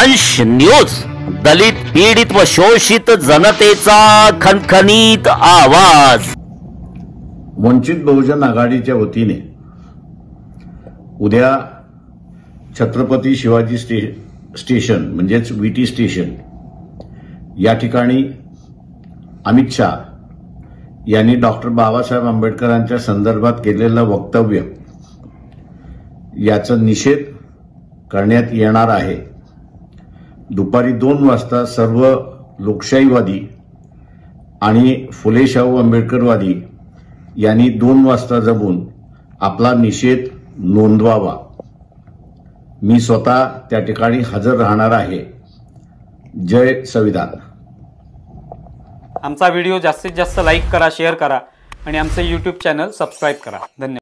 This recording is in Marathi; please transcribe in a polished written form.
दंश न्यूज, दलित पीडित व शोषित जनतेचा खणखणीत आवाज। वंचित बहुजन आघाडीच्या वतीने उद्या छत्रपती शिवाजी स्टेशन म्हणजेच वीटी स्टेशन या ठिकाणी अमित शाह यांनी डॉक्टर बाबासाहेब आंबेडकरांच्या संदर्भात केलेलं वक्तव्य याचा निषेध करण्यात येणार आहे। दुपारी 2 वाजता सर्व लोकशाहीवादी आणि फुले शाहू आंबेडकरवादी यांनी 2 वाजता जमून आपला निषेध नोंदवावा। मी स्वतः त्या ठिकाणी हजर राहणार आहे। जय संविधान। आमचा व्हिडिओ जास्तीत जास्त लाईक करा, शेअर करा आणि आमचे YouTube चॅनल सबस्क्राइब करा। धन्यवाद।